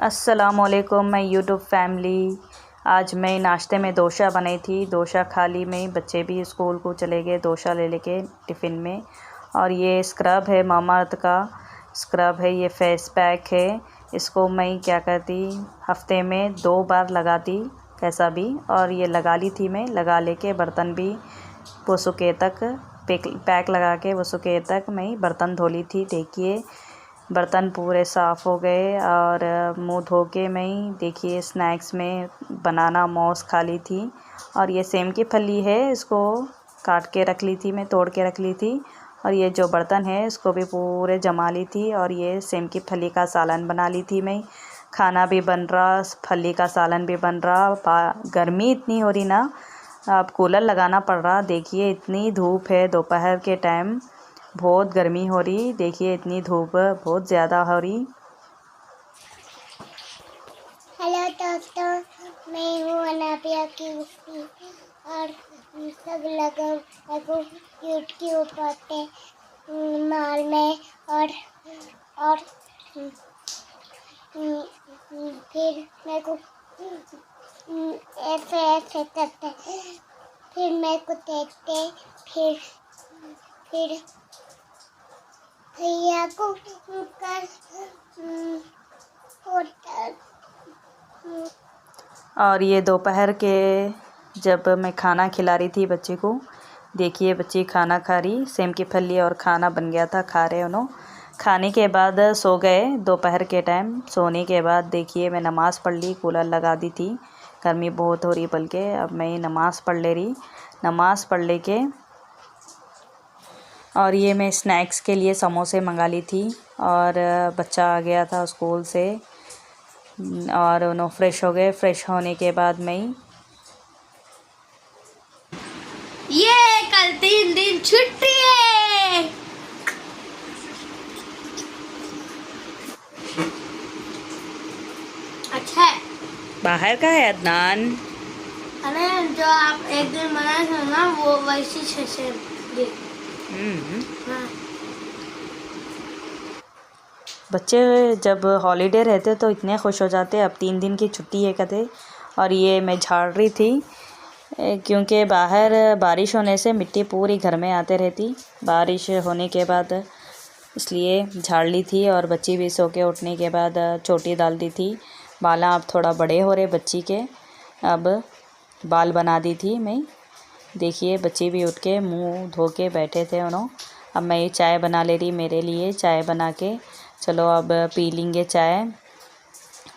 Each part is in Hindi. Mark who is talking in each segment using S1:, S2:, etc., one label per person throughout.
S1: अस्सलामुअलैकुम मैं यूट्यूब फैमिली। आज मैं नाश्ते में डोसा बनाई थी। डोसा खा ली मैं, बच्चे भी स्कूल को चले गए डोसा ले लेके टिफ़िन में। और ये स्क्रब है, मामाअर्थ का स्क्रब है, ये फेस पैक है। इसको मैं क्या करती, हफ्ते में 2 बार लगाती कैसा भी। और ये लगा ली थी मैं, लगा लेके बर्तन भी वो सूखे तक पैक लगा के वो सूखे तक मैं बर्तन धो ली थी। देखिए बर्तन पूरे साफ़ हो गए। और मुंह धो के मैं देखिए स्नैक्स में बनाना मौस खा ली थी। और ये सेम की फली है, इसको काट के रख ली थी मैं, तोड़ के रख ली थी। और ये जो बर्तन है इसको भी पूरे जमा ली थी। और ये सेम की फली का सालन बना ली थी मैं। खाना भी बन रहा, फली का सालन भी बन रहा। गर्मी इतनी हो रही ना, अब कूलर लगाना पड़ रहा। देखिए इतनी धूप है, दोपहर के टाइम बहुत गर्मी हो रही। देखिए इतनी धूप बहुत ज़्यादा हो रही।
S2: हेलो दोस्तों, मैं हूँ अनाबिया की और सब लोगों यूट्यूब पे मॉल में और फिर मेरे को ऐसे करते, फिर मेरे को देखते, फिर भैया को कर
S1: और ये दोपहर के जब मैं खाना खिला रही थी बच्चे को, देखिए बच्ची खाना खा रही, सेम की फली और खाना बन गया था, खा रहे उन्होंने। खाने के बाद सो गए दोपहर के टाइम। सोने के बाद देखिए मैं नमाज़ पढ़ ली, कूलर लगा दी थी, गर्मी बहुत हो रही। बल्कि अब मैं नमाज़ पढ़ ले रही, नमाज़ पढ़ ले के और ये मैं स्नैक्स के लिए समोसे मंगा ली थी। और बच्चा आ गया था स्कूल से और उन्होंने फ्रेश हो गए। फ्रेश होने के बाद मैं
S2: ये कल 3 दिन छुट्टी है। अच्छा है।
S1: बाहर का है अदनान।
S2: अरे जो आप एक दिन बनाए थे ना, वो वैसी से हाँ।
S1: बच्चे जब हॉलीडे रहते तो इतने खुश हो जाते। अब 3 दिन की छुट्टी है कहते। और ये मैं झाड़ रही थी क्योंकि बाहर बारिश होने से मिट्टी पूरी घर में आते रहती, बारिश होने के बाद, इसलिए झाड़ ली थी। और बच्ची भी सो के उठने के बाद चोटी डाल दी थी। बाला अब थोड़ा बड़े हो रहे बच्ची के, अब बाल बना दी थी मैं। देखिए बच्चे भी उठ के मुंह धो के बैठे थे उन्होंने। अब मैं ये चाय बना ले रही, मेरे लिए चाय बना के चलो अब पी लेंगे चाय।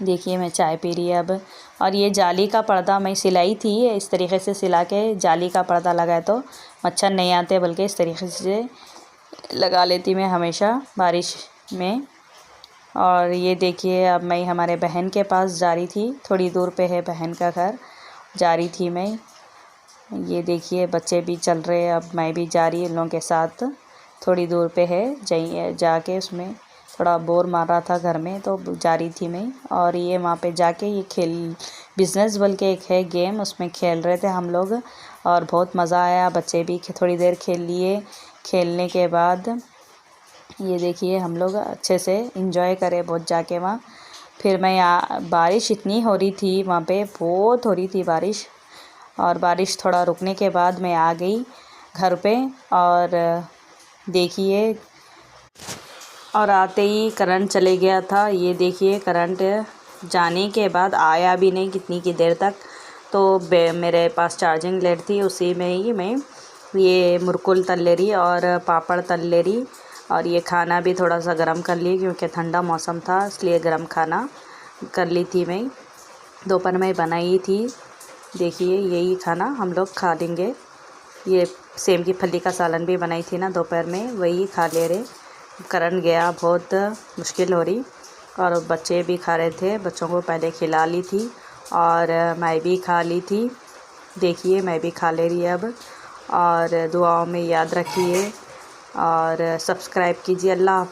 S1: देखिए मैं चाय पी रही है अब। और ये जाली का पर्दा मैं सिलाई थी, इस तरीके से सिला के जाली का पर्दा लगाए तो मच्छर नहीं आते, बल्कि इस तरीके से लगा लेती मैं हमेशा बारिश में। और ये देखिए अब मैं हमारे बहन के पास जा रही थी, थोड़ी दूर पे है बहन का घर, जा रही थी मैं। ये देखिए बच्चे भी चल रहे, अब मैं भी जा रही इन लोगों के साथ। थोड़ी दूर पे है, जाके उसमें थोड़ा बोर मार रहा था घर में तो जा रही थी मैं। और ये वहाँ पे जाके ये बिज़नेस बल के एक है गेम, उसमें खेल रहे थे हम लोग और बहुत मज़ा आया। बच्चे भी थोड़ी देर खेल लिए। खेलने के बाद ये देखिए हम लोग अच्छे से इंजॉय करें बहुत जाके वहाँ। फिर मैं बारिश इतनी हो रही थी वहाँ पे, बहुत हो रही थी बारिश। और बारिश थोड़ा रुकने के बाद मैं आ गई घर पे। और देखिए और आते ही करंट चले गया था। ये देखिए करंट जाने के बाद आया भी नहीं कितनी की देर तक। तो मेरे पास चार्जिंग लेट थी, उसी में ही मैं ये मुरकुल तल ले रही और पापड़ तल ले रही। और ये खाना भी थोड़ा सा गर्म कर ली क्योंकि ठंडा मौसम था, इसलिए गर्म खाना कर ली थी मैं। दोपहर में बनाई थी। देखिए यही खाना हम लोग खा लेंगे। ये सेम की फली का सालन भी बनाई थी ना दोपहर में, वही खा ले रहे। करंट गया, बहुत मुश्किल हो रही। और बच्चे भी खा रहे थे, बच्चों को पहले खिला ली थी और मैं भी खा ली थी। देखिए मैं भी खा ले रही अब। और दुआओं में याद रखिए और सब्सक्राइब कीजिए। अल्लाह।